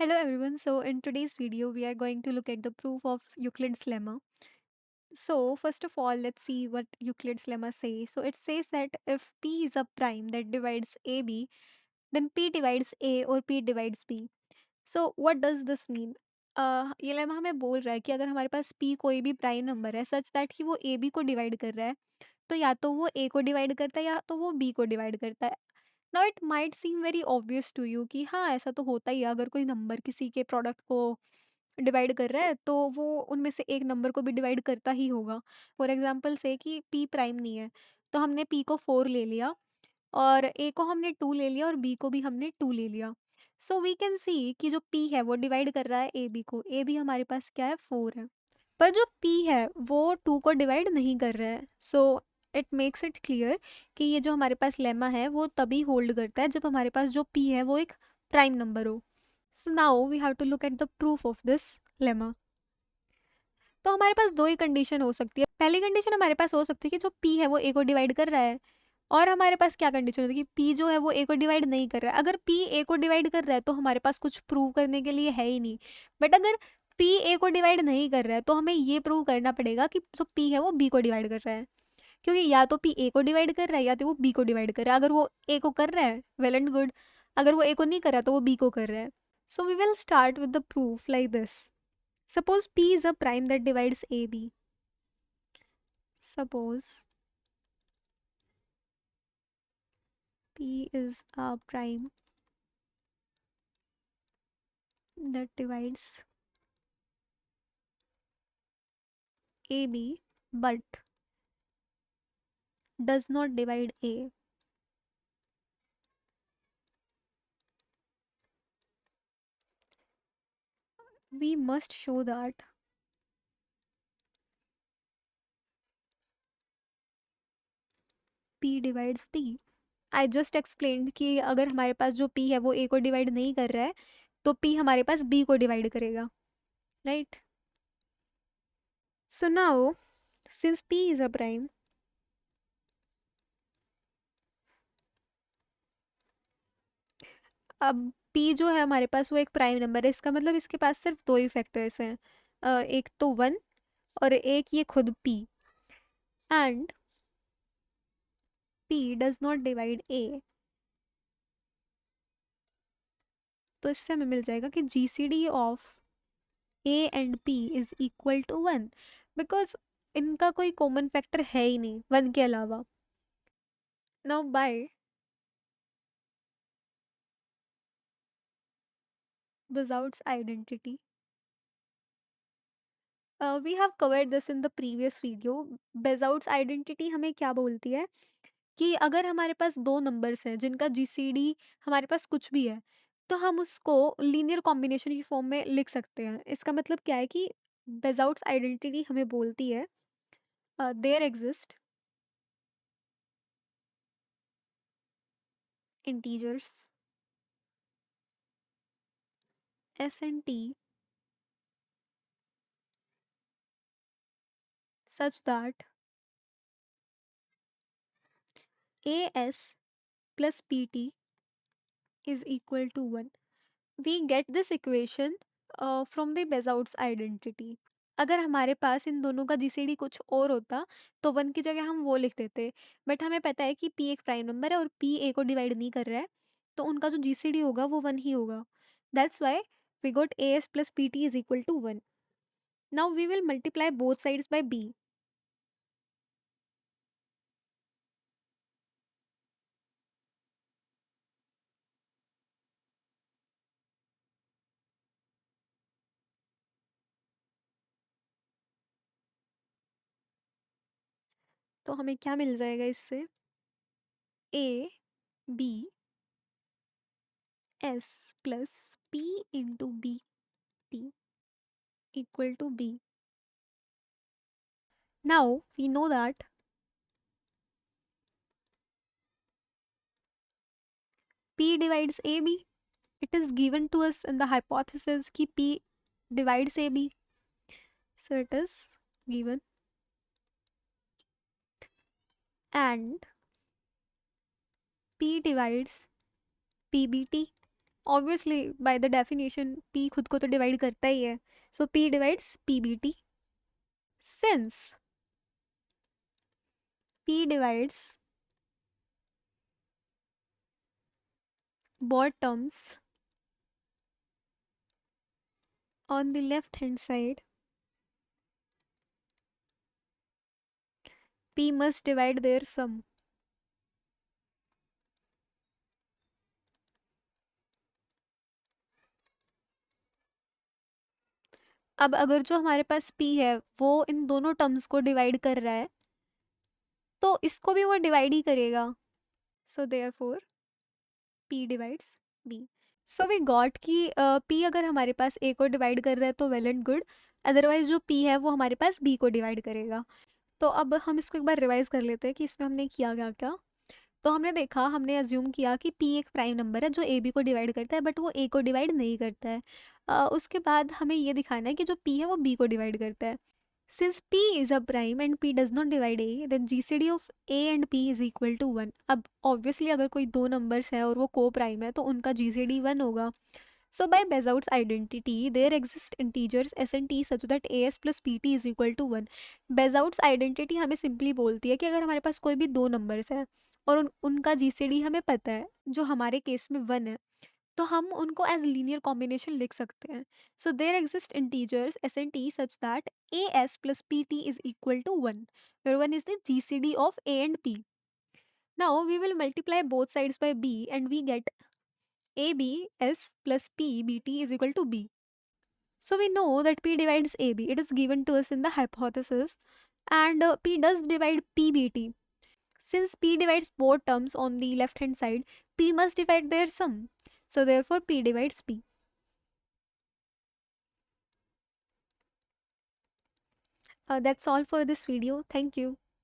Hello everyone. So in today's video we are going to look at the proof of Euclid's lemma. So first of all, let's see what Euclid's lemma says. So it says that if P is a prime that divides AB, then P divides A or P divides B. So what does this mean? ये lemma हमें बोल रहा है कि अगर हमारे पास P कोई भी प्राइम नंबर है सच दैट कि वो AB को डिवाइड कर रहा है, तो या तो वो A को डिवाइड करता है या तो वो B को डिवाइड करता है. Now it might seem very obvious to you कि हाँ ऐसा तो होता ही है. अगर कोई नंबर किसी के प्रोडक्ट को डिवाइड कर रहा है तो वो उनमें से एक नंबर को भी डिवाइड करता ही होगा. फॉर एग्जाम्पल से कि पी प्राइम नहीं है, तो हमने पी को 4 ले लिया और ए को हमने 2 ले लिया और बी को भी हमने 2 ले लिया. सो वी कैन सी कि जो पी है वो डिवाइड कर रहा है ए बी को. ए बी हमारे पास क्या है, 4 है. पर जो पी है वो 2 को डिवाइड नहीं कर रहा है. So it makes it clear कि ये जो हमारे पास लेमा है वो तभी होल्ड करता है जब हमारे पास जो पी है वो एक प्राइम नंबर हो. So now we have to look at the proof of this lemma. तो हमारे पास दो ही कंडीशन हो सकती है. पहली कंडीशन हमारे पास हो सकती है कि जो पी है वो ए को डिवाइड कर रहा है, और हमारे पास क्या कंडीशन होती है कि पी जो है वो ए को डिवाइड नहीं कर रहा है. अगर पी ए को डिवाइड कर रहा है तो हमारे पास कुछ प्रूव करने के लिए है ही नहीं. बट अगर पी ए को डिवाइड नहीं कर रहा है तो हमें ये प्रूव करना पड़ेगा कि जो पी है वो बी को डिवाइड कर रहा है. क्योंकि या तो पी ए को डिवाइड कर रहा है या तो वो बी को डिवाइड कर रहा है. अगर वो ए को कर रहा है वेल एंड गुड, अगर वो ए को नहीं कर रहा तो वो बी को कर रहा है. So we will start with the proof like this. Suppose p is a prime that divides ab. Suppose p is a prime that divides ab but does not divide a. We must show that p divides b. I just explained कि अगर हमारे पास जो p है वो a को divide नहीं कर रहा है तो p हमारे पास b को डिवाइड करेगा, right? So now since p is a prime, अब p जो है हमारे पास वो एक प्राइम नंबर है. इसका मतलब इसके पास सिर्फ दो ही फैक्टर्स हैं, एक तो 1 और एक ये खुद p. And p does not divide a. तो इससे हमें मिल जाएगा कि GCD of a and p is equal to 1, because इनका कोई कॉमन फैक्टर है ही नहीं 1 के अलावा. Now by Bezout's identity, we have covered this in the previous video. Bezout's identity हमें क्या बोलती है कि अगर हमारे पास दो नंबर्स हैं जिनका GCD हमारे पास कुछ भी है, तो हम उसको लीनियर कॉम्बिनेशन की फॉर्म में लिख सकते हैं. इसका मतलब क्या है कि Bezout's आइडेंटिटी हमें बोलती है there exist integers s and t such that as plus pt is equal to 1. We get this equation from the Bezout's identity. अगर हमारे पास इन दोनों का जीसीडी कुछ और होता तो 1 की जगह हम वो लिख देते. बट हमें पता है कि p एक प्राइम नंबर है और p a को डिवाइड नहीं कर रहा है, तो उनका जो जीसीडी होगा वो 1 ही होगा. That's why we got as plus pt is equal to 1. Now we will multiply both sides by b. तो हमें क्या मिल जाएगा इससे, a b s plus p into b t equal to b. Now we know that p divides ab. It is given to us in the hypothesis कि p divides ab. So it is given, and p divides pbt. Obviously by the definition P खुद को तो divide करता ही है, सो P divides PBT. Since P divides bottoms on the left hand side, P must divide their sum. अब अगर जो हमारे पास P है वो इन दोनों टर्म्स को डिवाइड कर रहा है, तो इसको भी वो डिवाइड ही करेगा. So therefore P divides B. So we got कि P अगर हमारे पास A को डिवाइड कर रहा है तो वेल एंड गुड, अदरवाइज जो P है वो हमारे पास B को डिवाइड करेगा. तो अब हम इसको एक बार रिवाइज कर लेते हैं कि इसमें हमने किया क्या क्या. तो हमने देखा, हमने अज्यूम किया कि P एक प्राइम नंबर है जो ए बी को डिवाइड करता है, बट वो ए को डिवाइड नहीं करता है. उसके बाद हमें ये दिखाना है कि जो P है वो B को डिवाइड करता है. Since P is a prime and P does not divide a, then GCD of A and P is equal to 1. अब ऑब्वियसली अगर कोई दो नंबर्स है और वो को प्राइम है तो उनका GCD 1 होगा. So by Bezout's identity, there exist integers s and t such that as plus pt is equal to 1. Bezout's identity हमें सिंपली बोलती है कि अगर हमारे पास कोई भी दो नंबर्स हैं और उनका जीसीडी हमें पता है, जो हमारे केस में 1 है, तो हम उनको एज लीनियर कॉम्बिनेशन लिख सकते हैं. So there exist integers s and t such that a s plus p t is equal to 1, where 1 is the GCD of A and P. Now we will multiply both sides by B and we get ABS plus PBT is equal to B. So we know that P divides AB. It is given to us in the hypothesis, and P does divide PBT. Since P divides both terms on the left hand side, P must divide their sum. So therefore P divides P. That's all for this video. Thank you.